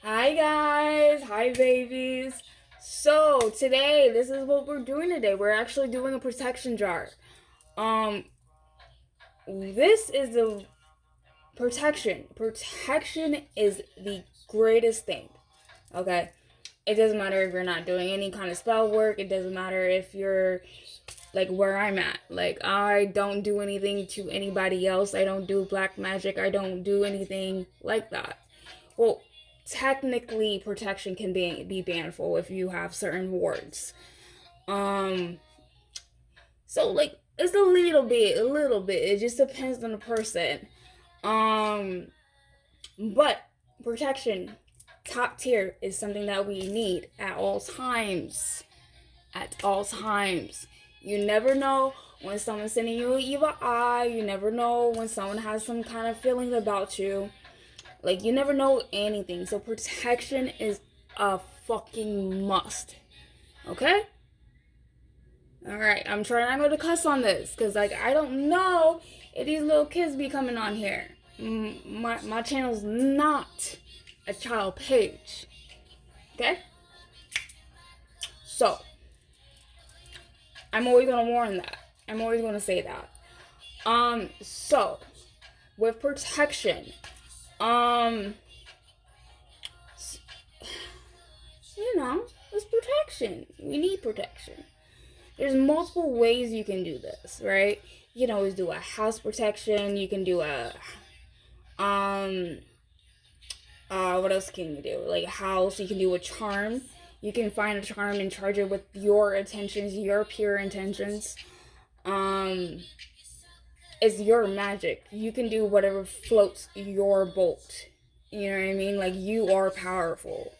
Hi guys, hi babies. So today, this is what we're doing today. We're actually doing a protection jar. Um, this is the protection. Protection is the greatest thing. Okay, it doesn't matter if you're not doing any kind of spell work. It doesn't matter if you're like where I'm at. Like I don't do anything to anybody else. I don't do black magic. I don't do anything like that. Well, technically protection can be banful if you have certain wards. Um so like it's a little bit. It just depends on the person. Um but protection top tier is something that we need at all times. At all times. You never know when someone's sending you an evil eye. You never know when someone has some kind of feelings about you. Like, you never know anything. So, protection is a fucking must. Okay? Alright, I'm trying not to cuss on this. Because, like, I don't know if these little kids be coming on here. My channel's not a child page. Okay? So, I'm always going to warn that. I'm always going to say that. So, with protection, um, it's protection. We need protection. There's multiple ways you can do this, right? You can always do a house protection. You can do a, um, what else can you do? Like a house, you can do a charm. You can find a charm and charge it with your intentions, your pure intentions. Um, it's your magic. You can do whatever floats your boat. You know what I mean? Like you are powerful.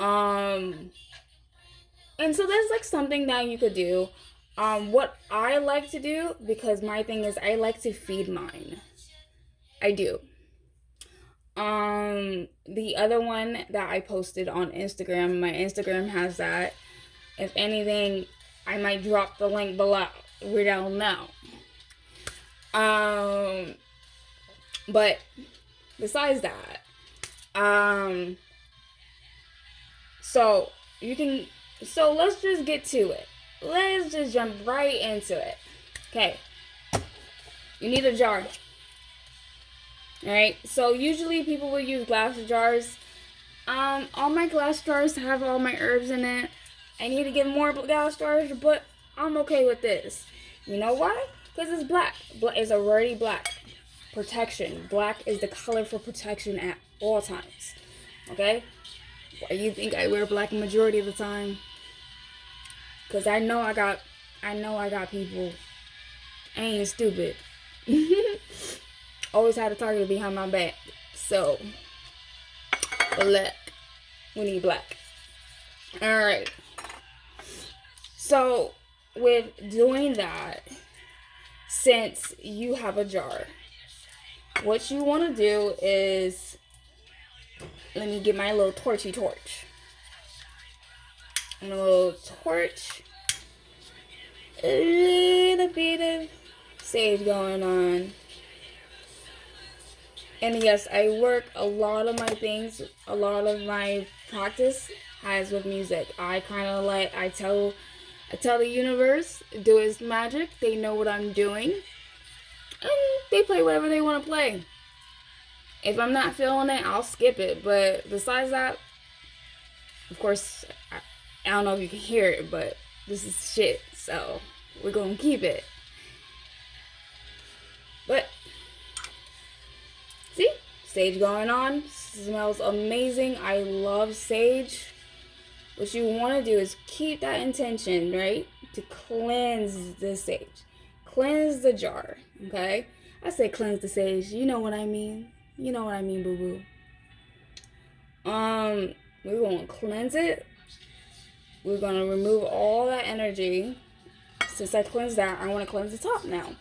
Um, and so that's like something that you could do. What I like to do, because my thing is I like to feed mine. I do. The other one that I posted on Instagram, my Instagram has that. If anything, I might drop the link below. We don't know. Um, but besides that, um, so you can, so let's just get to it. Let's just jump right into it. Okay. You need a jar. Alright, so usually people will use glass jars. All my glass jars have all my herbs in it. I need to get more glass jars, but I'm okay with this. You know why? Because it's black. It's already black. Protection. Black is the color for protection at all times. Okay? Why you think I wear black majority of the time? Because I know I got people. I ain't stupid. Always had a target behind my back. So, black. We need black. Alright. So, with doing that, since you have a jar, what you want to do is, let me get my little torchy torch. And a little torch. A little bit of sage going on. And yes, I work a lot of my things, a lot of my practice has with music. I kind of like, I tell the universe, do its magic. They know what I'm doing. And they play whatever they want to play. If I'm not feeling it, I'll skip it. But besides that, of course, I don't know if you can hear it, but this is shit. So we're going to keep it. But see, sage going on. Smells amazing. I love sage. What you want to do is keep that intention, right? To cleanse the sage. Cleanse the jar, okay? I say cleanse the sage. You know what I mean. You know what I mean, boo-boo. We're going to cleanse it. We're going to remove all that energy. Since I cleansed that, I want to cleanse the top now.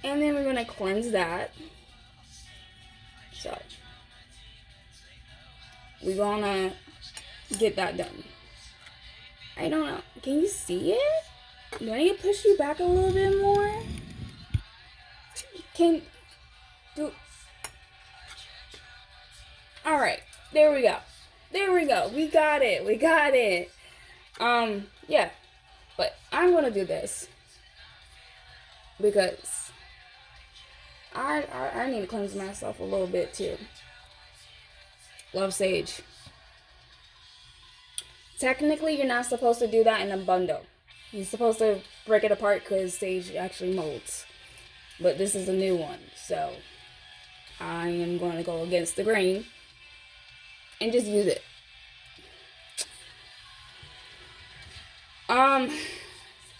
And then we're going to cleanse that. So, we're going to get that done. I don't know. Can you see it? Do I need to push you back a little bit more? Can do All right, there we go. There we go. We got it. We got it. Yeah, but I'm gonna do this because I need to cleanse myself a little bit too. Love sage. Technically, you're not supposed to do that in a bundle. You're supposed to break it apart because sage actually molds. But this is a new one, so I am going to go against the grain and just use it.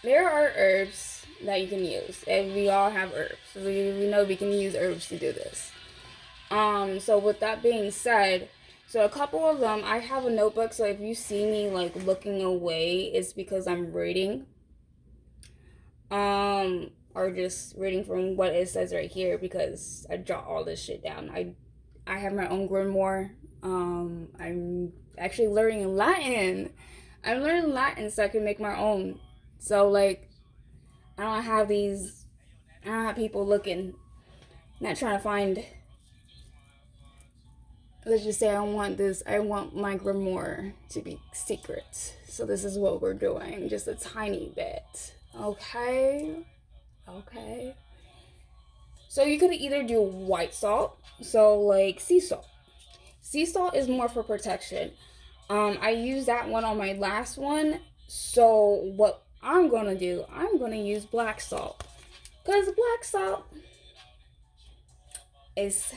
There are herbs that you can use, and we all have herbs. We know we can use herbs to do this. So with that being said, so a couple of them, I have a notebook, so if you see me like looking away, it's because I'm reading. Or just reading from what it says right here because I jot all this shit down. I have my own grimoire. I'm actually learning Latin. I'm learning Latin so I can make my own. So like, I don't have people looking, not trying to find. Let's just say I want my grimoire to be secret. So this is what we're doing, just a tiny bit. Okay. So you could either do white salt, so like sea salt. Sea salt is more for protection. I used that one on my last one. So what I'm gonna do, I'm gonna use black salt. Because black salt is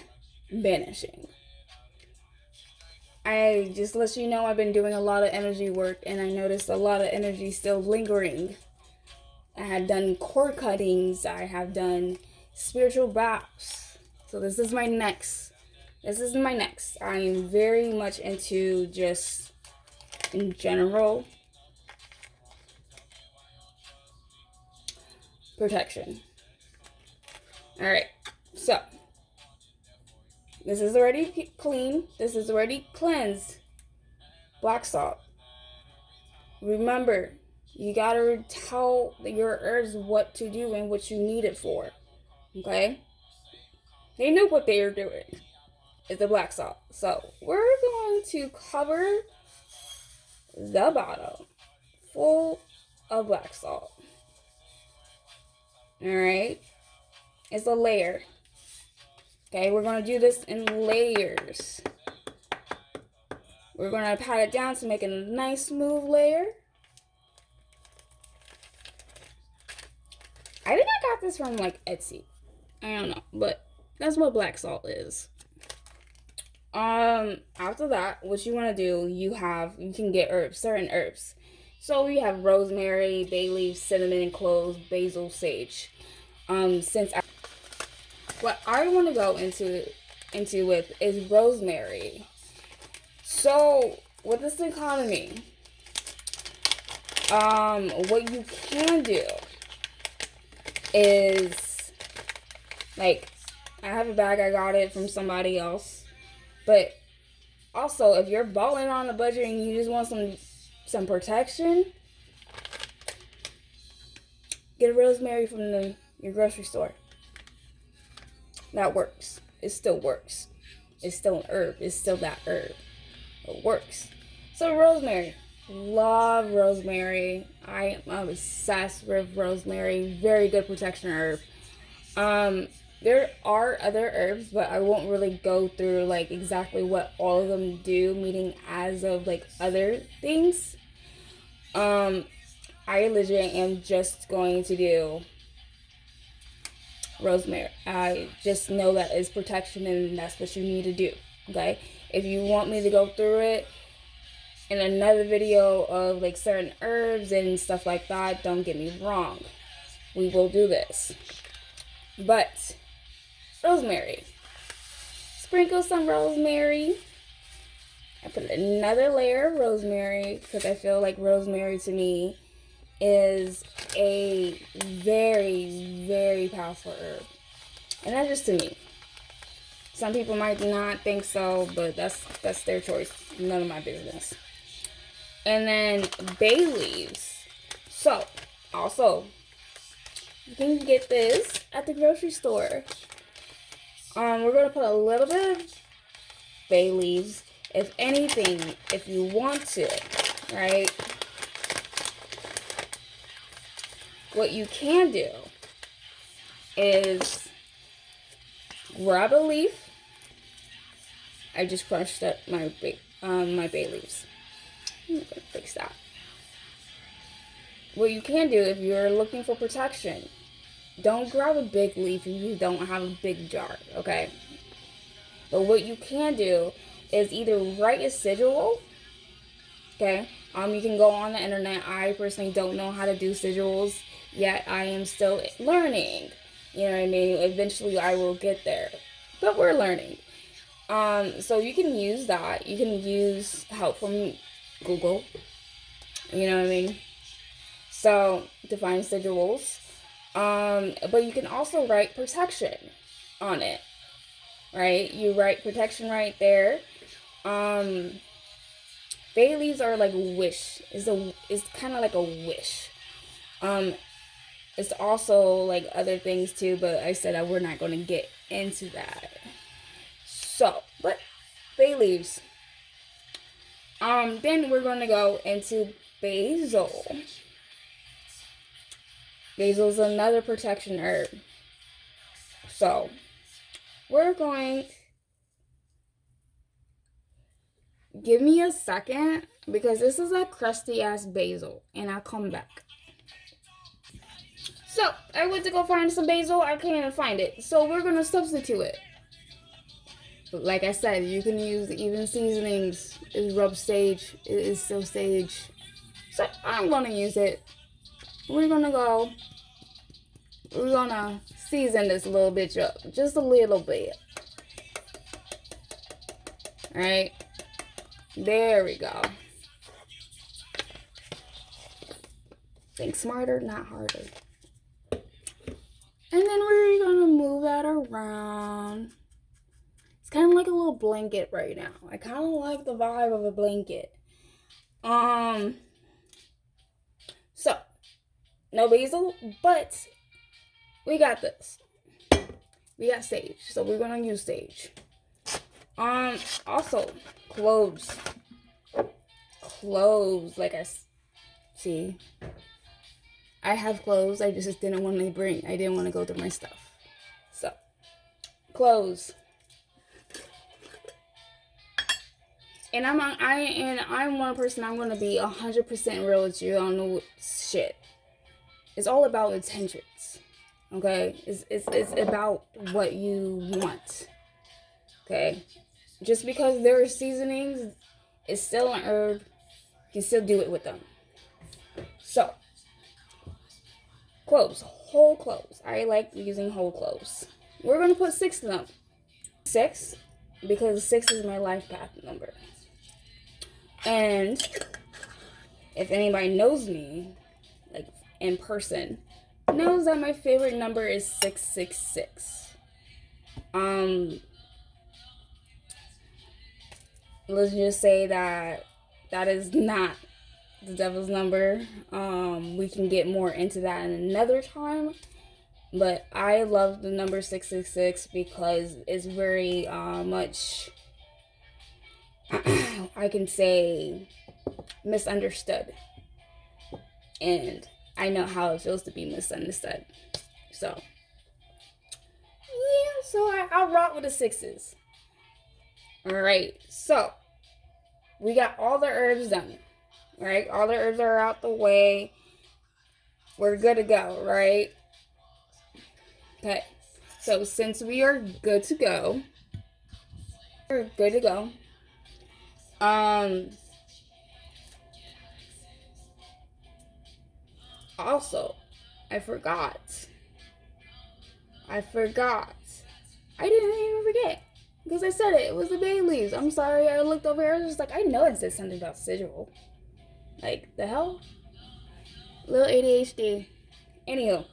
banishing. I just let you know I've been doing a lot of energy work and I noticed a lot of energy still lingering. I had done cord cuttings. I have done spiritual baths. So this is my next. I am very much into just in general protection. Alright, so this is already clean. This is already cleansed. Black salt. Remember, you gotta tell your herbs what to do and what you need it for. Okay? They knew what they were doing. It's the black salt. So we're going to cover the bottom full of black salt. Alright? It's a layer. Okay, we're going to do this in layers. We're going to pat it down to make it a nice smooth layer. I think I got this from like Etsy. I don't know, but that's what black salt is. After that, what you want to do, you can get herbs, certain herbs. So you have rosemary, bay leaf, cinnamon, and cloves, basil, sage. What I want to go into with is rosemary. So with this economy, what you can do is, like, I have a bag, I got it from somebody else, but also if you're balling on a budget and you just want some protection, get a rosemary from your grocery store. That works. It still works. It's still an herb. It's still that herb. It works. So rosemary. Love rosemary. I'm obsessed with rosemary. Very good protection herb. There are other herbs, but I won't really go through like exactly what all of them do, meaning as of like other things. I legit am just going to do rosemary. I just know that is protection and that's what you need to do. Okay? If you want me to go through it in another video of like certain herbs and stuff like that, don't get me wrong. We will do this. But rosemary. Sprinkle some rosemary. I put another layer of rosemary because I feel like rosemary to me is a very, very powerful herb. And that's just to me. Some people might not think so, but that's their choice. None of my business. And then bay leaves. So, also, you can get this at the grocery store. We're going to put a little bit bay leaves. If anything, if you want to, right? What you can do is grab a leaf. I just crushed up my bay leaves. I'm gonna fix that. What you can do if you're looking for protection, don't grab a big leaf if you don't have a big jar, okay? But what you can do is either write a sigil, okay? You can go on the internet. I personally don't know how to do sigils yet. I am still learning. You know what I mean? Eventually I will get there. But we're learning. So you can use that. You can use help from Google. You know what I mean? So to find sigils. But you can also write protection on it. Right? You write protection right there. Bay leaves are like a wish. It's kind of like a wish. It's also like other things too, but I said that we're not going to get into that. So, but bay leaves. Then we're going to go into basil. Basil is another protection herb. So, we're going. Give me a second because this is a crusty ass basil, and I'll come back. So, I went to go find some basil. I can't even find it. So, we're going to substitute it. But like I said, you can use even seasonings. It's rub sage. It is still sage. So, I'm going to use it. We're going to season this a little bit up. Just a little bit. Alright. There we go. Think smarter, not harder. And then we're gonna move that around. It's kind of like a little blanket right now. I kind of like the vibe of a blanket. So, no basil, but we got this. We got sage, so we're gonna use sage. Also, cloves. Cloves, like I see. I have cloves. I just didn't want to bring. I didn't want to go through my stuff. So, cloves. And I'm one person. I'm gonna be 100% real with you on the shit. It's all about intentions. Okay, it's about what you want. Okay, just because there are seasonings, it's still an herb. You can still do it with them. So, cloves, whole cloves. I like using whole cloves. We're gonna put 6 of them. 6, because 6 is my life path number. And if anybody knows me, like in person, knows that my favorite number is 666. Let's just say that is not the devil's number. We can get more into that in another time. But I love the number 666 because it's very much, I can say, misunderstood. And I know how it feels to be misunderstood. So, yeah, so I'll rock with the 6s. Alright, so we got all the herbs done. Right? All the herbs are out the way. We're good to go, right? Okay. So since we are good to go, also, I forgot. I didn't even forget. Because I said it. It was the bay leaves. I'm sorry. I looked over here. I was just like, I know it said something about sigil. Like, the hell? Little ADHD. Anywho.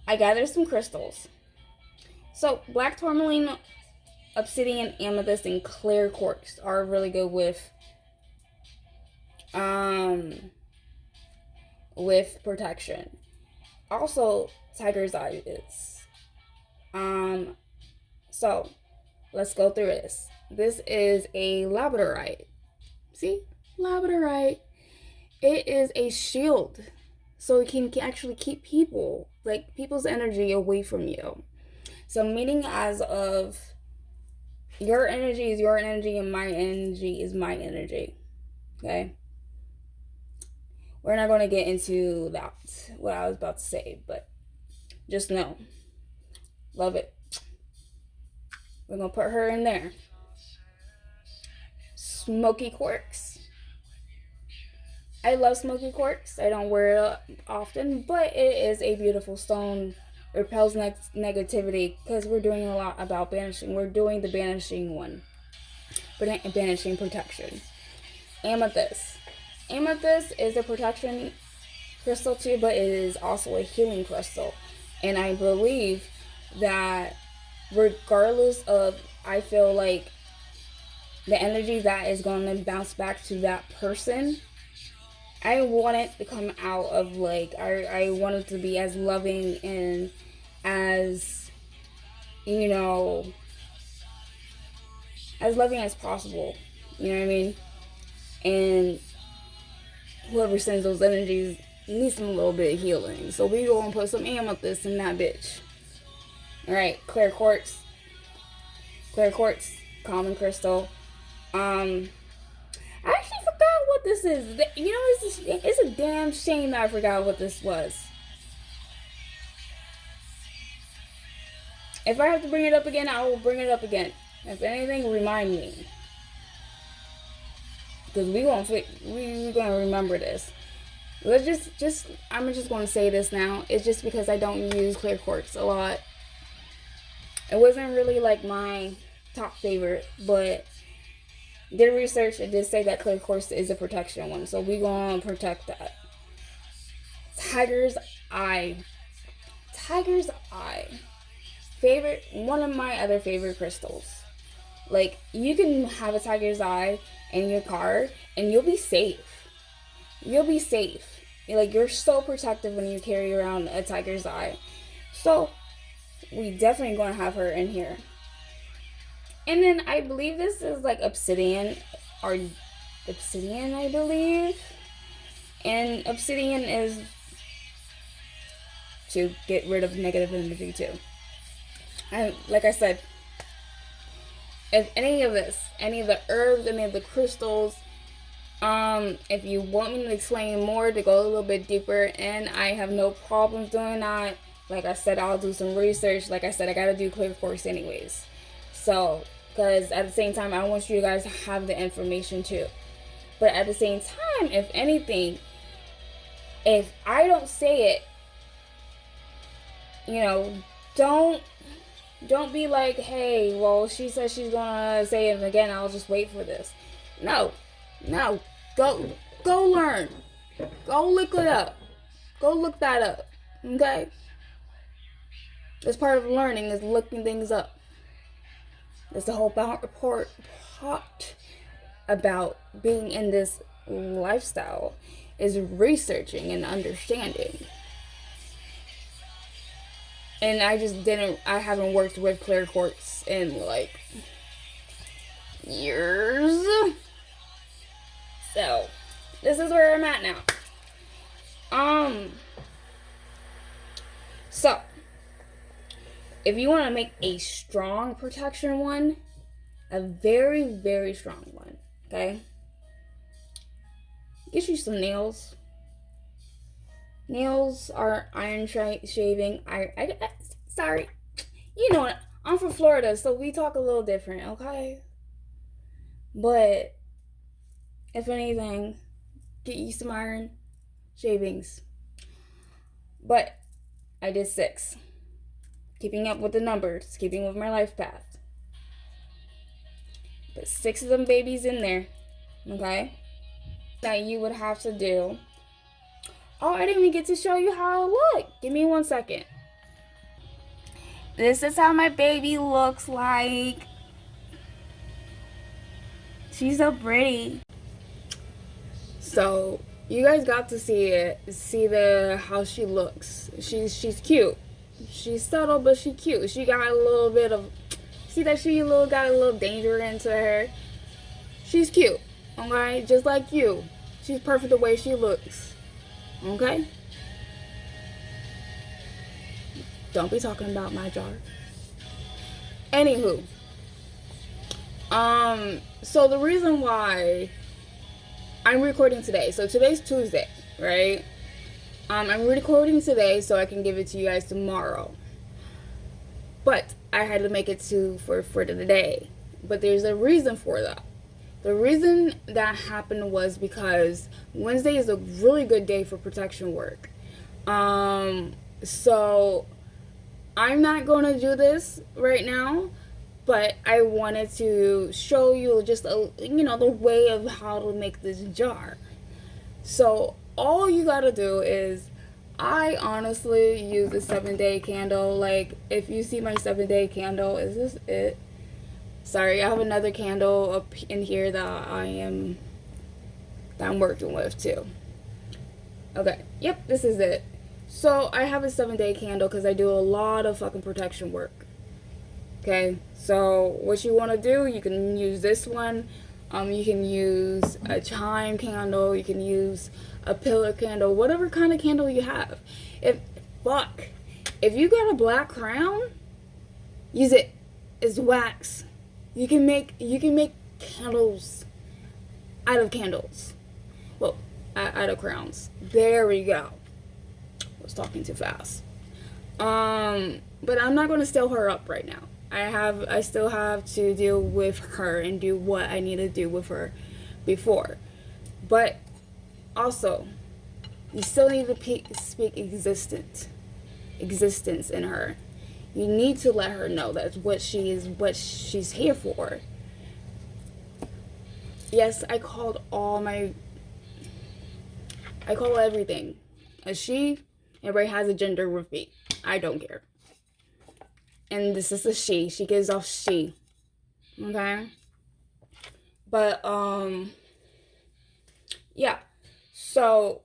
I gathered some crystals. So, black tourmaline, obsidian, amethyst, and clear quartz are really good with protection. Also, tiger's eye is. So, let's go through this. this is a labradorite. See? Labradorite. It is a shield. So it can actually keep people, like people's energy away from you. So meaning as of your energy is your energy and my energy is my energy. Okay? We're not going to get into that, what I was about to say, but just know. Love it. We're going to put her in there. Smoky quartz. I love smoky quartz. I don't wear it often, but it is a beautiful stone. It repels negativity because we're doing a lot about banishing. We're doing the banishing one. Banishing protection. Amethyst. Amethyst is a protection crystal too, but it is also a healing crystal. And I believe that regardless of, I feel like the energy that is going to bounce back to that person, I want it to come out of like, I want it to be as loving and as, you know, as loving as possible. You know what I mean? And whoever sends those energies needs some little bit of healing. So we gonna put some amethyst in that bitch. Alright, clear quartz. Clear quartz, common crystal. I actually forgot what this is. You know, it's a damn shame that I forgot what this was. If I have to bring it up again, I will bring it up again. If anything, remind me. Because we're gonna remember this. Let's I'm just gonna say this now. It's just because I don't use clear quartz a lot. It wasn't really like my top favorite, but did research. It did say that clear quartz is a protection one, so we gonna protect that. Tiger's eye. Tiger's eye. One of my other favorite crystals. Like, you can have a tiger's eye in your car and you'll be safe. You'll be safe. Like, you're so protective when you carry around a tiger's eye. So we definitely gonna have her in here. And then I believe this is like obsidian, I believe. And obsidian is to get rid of negative energy too. And like I said, if any of this, any of the herbs, any of the crystals, if you want me to explain more, to go a little bit deeper, and I have no problems doing that. Like I said, I'll do some research. Like I said, I gotta do clear quartz anyways. So, because at the same time, I want you guys to have the information too. But at the same time, if anything, if I don't say it, you know, don't be like, hey, well, she says she's gonna say it again, I'll just wait for this. No. Go learn. Go look it up. Go look that up. Okay? That's part of learning, is looking things up. That's the whole part about being in this lifestyle, is researching and understanding. And I haven't worked with clear quartz in like years. So, this is where I'm at now. So, if you want to make a strong protection one, a very, very strong one, okay? Get you some nails. Nails are iron shaving. Sorry. You know what? I'm from Florida, so we talk a little different, okay? But if anything, get you some iron shavings. But I did 6. Keeping up with the numbers, keeping with my life path. Put 6 of them babies in there, okay? That you would have to do. Oh, I didn't even get to show you how it looked. Give me 1 second. This is how my baby looks like. She's so pretty. So you guys got to see it. See how she looks. She's cute. She's subtle, but she's cute. She got a little bit of See that she got a little danger into her. She's cute, okay? Just like you. She's perfect the way she looks, okay? Don't be talking about my jar. Anywho, so the reason why I'm recording today, so today's Tuesday, right? I'm recording today so I can give it to you guys tomorrow. But I had to make it for the day. But there's a reason for that. The reason that happened was because Wednesday is a really good day for protection work. So I'm not going to do this right now, but I wanted to show you just the way of how to make this jar. So all you gotta do is, I honestly use a 7-day candle. Like, if you see my 7-day candle, is this it? Sorry, I have another candle up in here that I'm working with too. Okay, yep, this is it. So I have a 7-day candle because I do a lot of fucking protection work. Okay, so what you want to do, you can use this one. You can use a chime candle. You can use a pillar candle, whatever kind of candle you have. If you got a black crown, use it. It's wax. You can make candles out of candles. Well, out of crowns. There we go. I was talking too fast. But I'm not going to steal her up right now. I still have to deal with her and do what I need to do with her before. But also, you still need to speak existence in her. You need to let her know that's what she's here for. Yes, I call everything a she. Everybody has a gender with me. I don't care. And this is a she. She gives off she. Okay? But, yeah. So,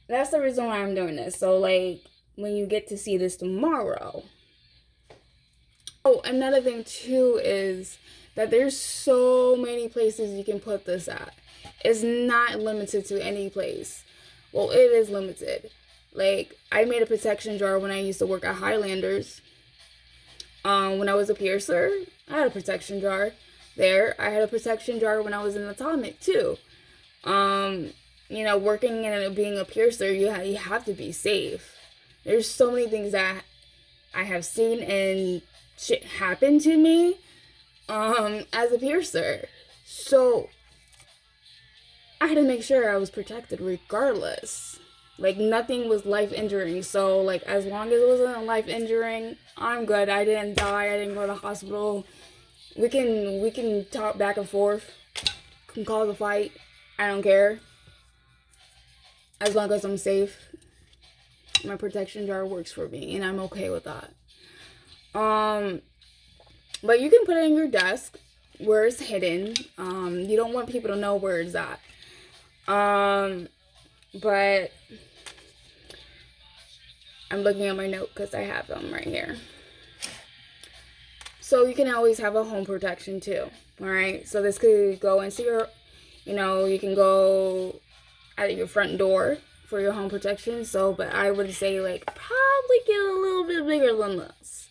that's the reason why I'm doing this. So, like, when you get to see this tomorrow. Oh, another thing, too, is that there's so many places you can put this at. It's not limited to any place. Well, it is limited. Like, I made a protection jar when I used to work at Highlanders. When I was a piercer, I had a protection jar there. I had a protection jar when I was in Atomic, too. Working and being a piercer, you have to be safe. There's so many things that I have seen and shit happen to me as a piercer. So I had to make sure I was protected regardless. Like, nothing was life-injuring. So, like, as long as it wasn't life-injuring, I'm good. I didn't die. I didn't go to the hospital. We can talk back and forth. Can cause a fight. I don't care. As long as I'm safe. My protection jar works for me, and I'm okay with that. But you can put it in your desk where it's hidden. You don't want people to know where it's at. But I'm looking at my note because I have them right here. So you can always have a home protection too. Alright, so this could go into your, you can go at your front door for your home protection. So, but I would say, like, probably get a little bit bigger than this.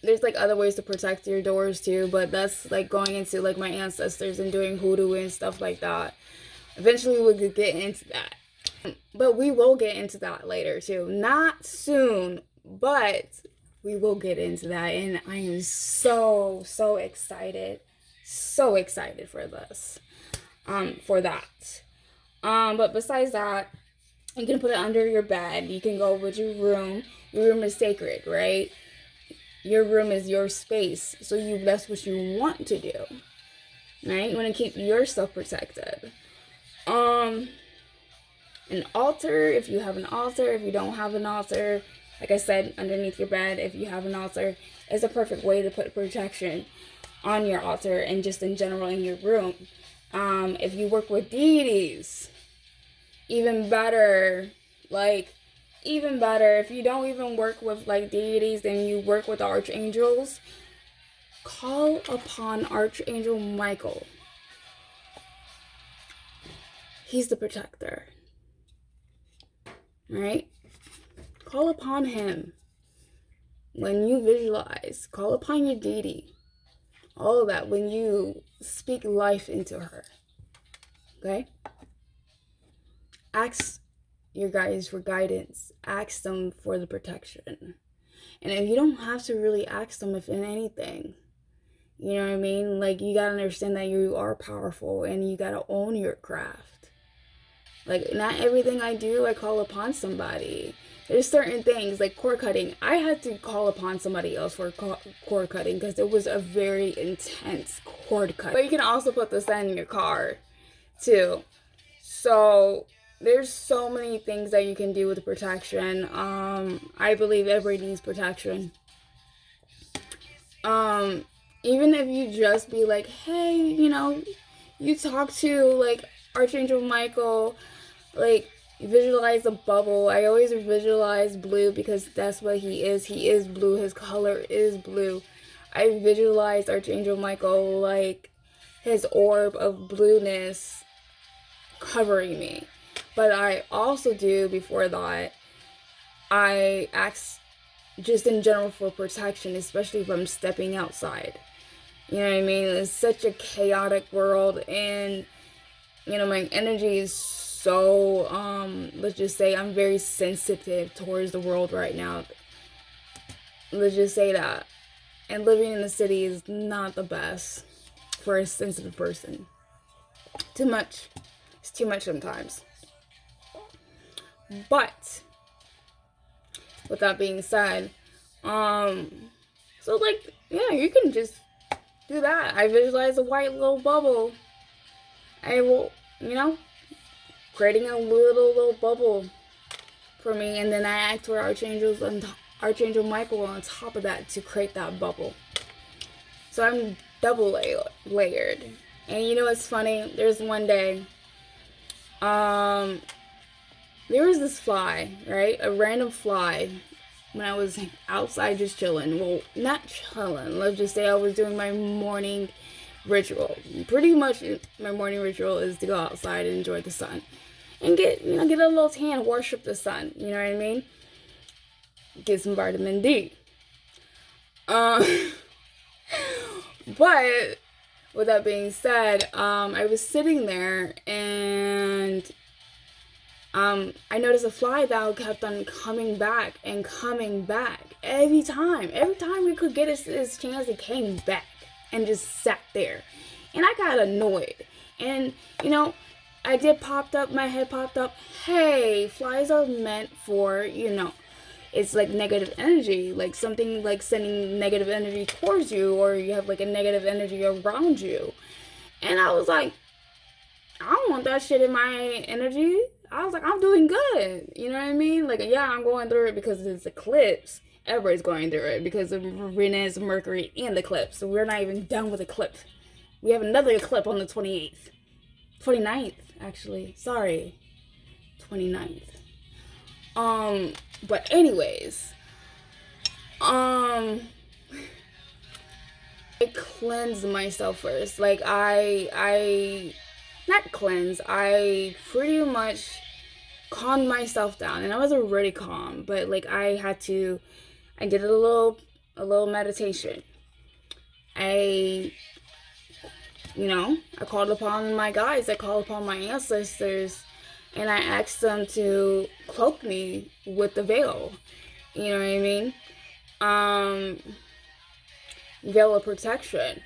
There's, like, other ways to protect your doors too, but that's, like, going into, like, my ancestors and doing hoodoo and stuff like that. Eventually we'll get into that. But we will get into that later too. Not soon, but we will get into that. And I am so excited. So excited for this. For that. But besides that, you can put it under your bed. You can go with your room. Your room is sacred, right? Your room is your space. So that's what you want to do. Right? You want to keep yourself protected. An altar, if you have an altar. If you don't have an altar, like I said, underneath your bed, if you have an altar, is a perfect way to put protection on your altar and just in general in your room. If you work with deities, even better. Like, even better, if you don't even work with like deities and you work with archangels, call upon Archangel Michael. He's the protector, right? Call upon him. When you visualize, call upon your deity. All of that, when you speak life into her, okay? Ask your guides for guidance. Ask them for the protection. And if you don't have to really ask them if in anything, you know what I mean? Like, you gotta understand that you are powerful and you gotta own your craft. Like, not everything I do, I call upon somebody. There's certain things, like cord cutting. I had to call upon somebody else for cord cutting because it was a very intense cord cut. But you can also put the scent in your car, too. So, there's so many things that you can do with protection. I believe everybody needs protection. Even if you just be like, hey, you know, you talk to, like, Archangel Michael, like, visualize a bubble. I always visualize blue because that's what he is. He is blue. His color is blue. I visualize Archangel Michael like his orb of blueness covering me. But I also do, before that, I ask just in general for protection, especially if I'm stepping outside. You know what I mean? It's such a chaotic world, and, you know, my energy is so, let's just say I'm very sensitive towards the world right now. Let's just say that. And living in the city is not the best for a sensitive person. Too much. It's too much sometimes. But, with that being said, so, like, yeah, you can just do that. I visualize a white little bubble. I will, you know, creating a little bubble for me, and then I ask for Archangel Michael on top of that to create that bubble. So I'm double layered. And you know what's funny? There's one day, there was this fly, right? A random fly, when I was outside just chilling. Well, not chilling. Let's just say I was doing my morning ritual. Pretty much my morning ritual is to go outside and enjoy the sun. And get a little tan, worship the sun. You know what I mean? Get some vitamin D. But with that being said, I was sitting there and I noticed a fly that kept on coming back and coming back every time. Every time we could get his chance, it came back and just sat there. And I got annoyed. And, you know, my head popped up, hey, flies are meant for, you know, it's like negative energy, like something like sending negative energy towards you, or you have like a negative energy around you. And I was like, I don't want that shit in my energy. I was like, I'm doing good. You know what I mean? Like, yeah, I'm going through it because it's eclipse. Everybody's going through it because of Venus, Mercury, and the eclipse. So we're not even done with eclipse. We have another eclipse on the 28th. 29th, actually. Sorry. 29th. But anyways. I cleanse myself first. Like, I not cleanse. I pretty much calmed myself down. And I was already calm. But, like, I did a little meditation. I called upon my guides, I called upon my ancestors, and I asked them to cloak me with the veil. You know what I mean? Veil of protection.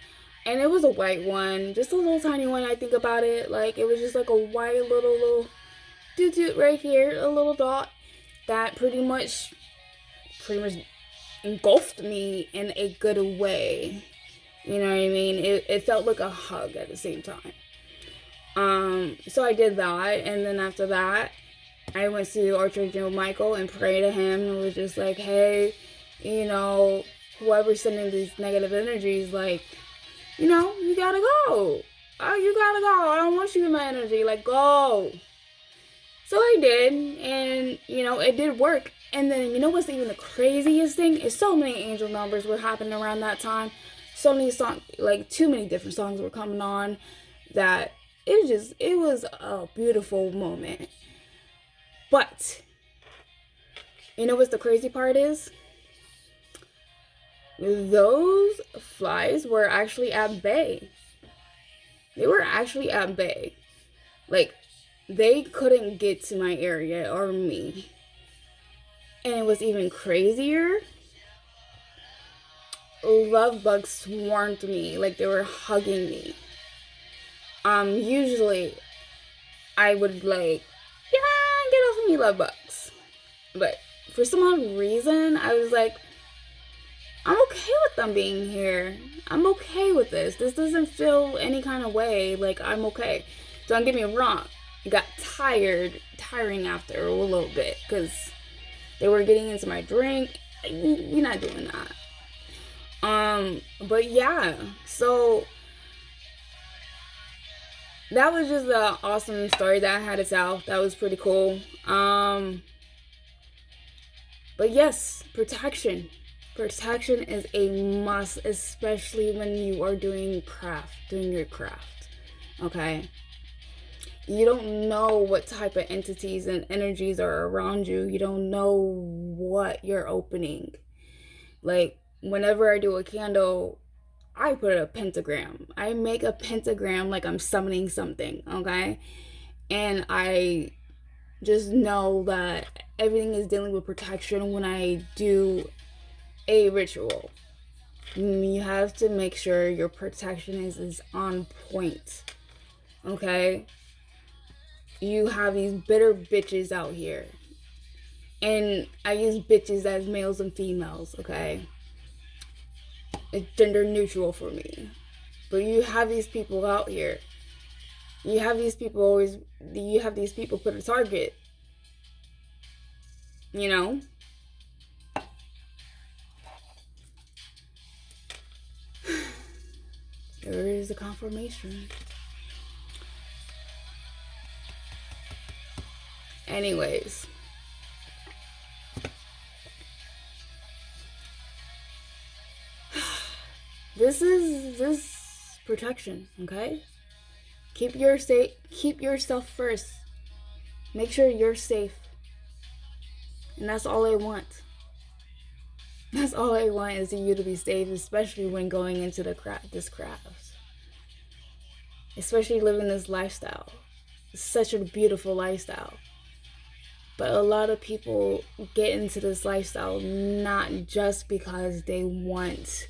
And it was a white one, just a little tiny one. I think about it, like, it was just like a white little doot right here, a little dot that pretty much engulfed me in a good way. You know what I mean? It felt like a hug at the same time. So I did that, and then after that, I went to Archangel Michael and prayed to him, and was just like, hey, you know, whoever's sending these negative energies, like, you know, you gotta go. Oh, you gotta go. I don't want you in my energy. Like, go. So I did, and it did work. And then what's even the craziest thing is so many angel numbers were happening around that time. So many songs, like too many different songs were coming on, that it was a beautiful moment. But what's the crazy part is? Those flies were actually at bay. They were actually at bay. Like, they couldn't get to my area or me. And it was even crazier. Love bugs swarmed me, like they were hugging me. Usually I would like, yeah, get off of me, love bugs. But for some odd reason, I was like, I'm okay with them being here. I'm okay with this. This doesn't feel any kind of way. Like, I'm okay. Don't get me wrong. I got tiring after a little bit because they were getting into my drink. You're not doing that. But yeah, so that was just an awesome story that I had to tell. That was pretty cool. But yes, protection. Protection is a must, especially when you are doing your craft. Okay? You don't know what type of entities and energies are around you. You don't know what you're opening. Like, whenever I do a candle, I put a pentagram. I make a pentagram like I'm summoning something, okay? And I just know that everything is dealing with protection when I do a ritual. You have to make sure your protection is on point, okay? You have these bitter bitches out here. And I use bitches as males and females, okay? It's gender neutral for me. But you have these people out here. You have these people put a target. There is a confirmation. Anyways. This protection, okay? Keep yourself first. Make sure you're safe. And that's all I want. That's all I want, is you to be safe, especially when going into this craft. Especially living this lifestyle. It's such a beautiful lifestyle. But a lot of people get into this lifestyle not just because they want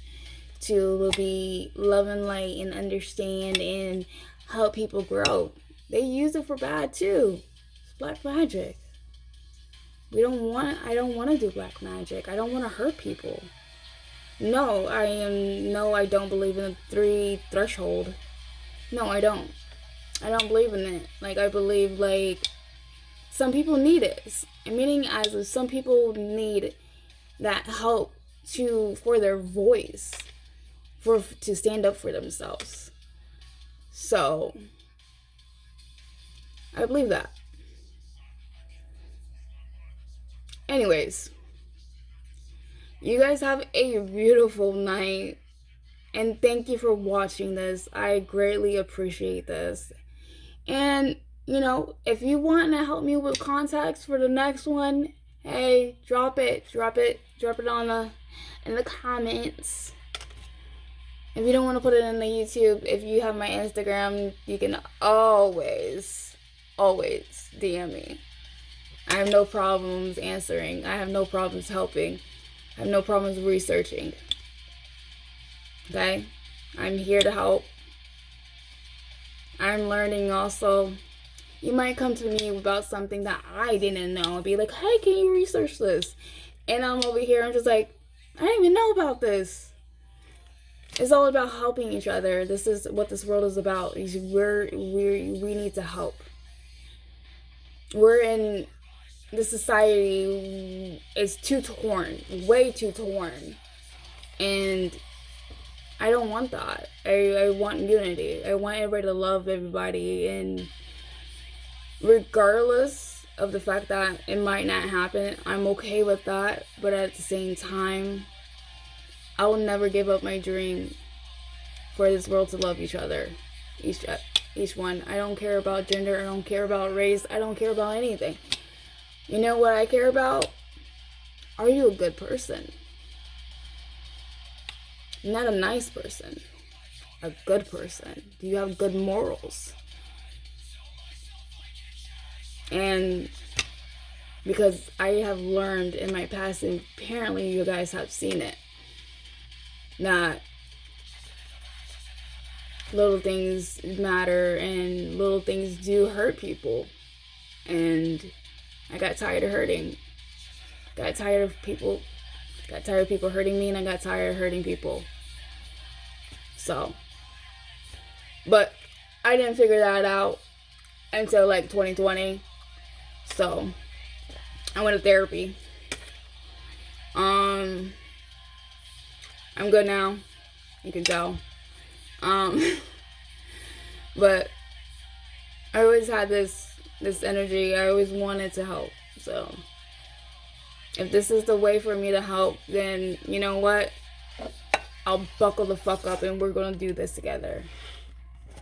to be love and light and understand and help people grow. They use it for bad too. It's black magic. I don't want to do black magic. I don't want to hurt people. No, I don't believe in the 3 threshold. No, I don't. I don't believe in it. Like, I believe, like, some people need it. Meaning, as some people need that help for their voice, to stand up for themselves. So, I believe that. Anyways, you guys have a beautiful night, and thank you for watching this. I greatly appreciate this. And if you want to help me with contacts for the next one, hey, drop it on in the comments. If you don't want to put it in the YouTube, if you have my Instagram, you can always DM me. I have no problems answering. I have no problems helping. I have no problems researching. Okay? I'm here to help. I'm learning also. You might come to me about something that I didn't know and be like, hey, can you research this? And I'm over here, I'm just like, I didn't even know about this. It's all about helping each other. This is what this world is about. We need to help. We're in the society is too torn, way too torn. And I don't want that. I want unity. I want everybody to love everybody, and regardless of the fact that it might not happen. I'm okay with that, but at the same time, I will never give up my dream for this world to love each other. Each one. I don't care about gender. I don't care about race. I don't care about anything. You know what I care about? Are you a good person? Not a nice person. A good person. Do you have good morals? And because I have learned in my past, and apparently you guys have seen it, that little things matter and little things do hurt people. And I got tired of hurting. Got tired of people hurting me, and I got tired of hurting people. So, but I didn't figure that out until like 2020. So, I went to therapy. I'm good now. You can tell. But I always had this energy. I always wanted to help. So, if this is the way for me to help, then you know what? I'll buckle the fuck up and we're gonna do this together.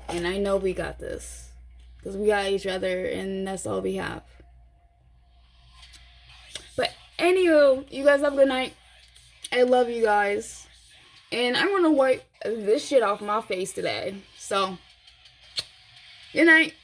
And I know we got this. Because we got each other and that's all we have. But anywho, you guys have a good night. I love you guys. And I'm gonna wipe this shit off my face today. So, good night.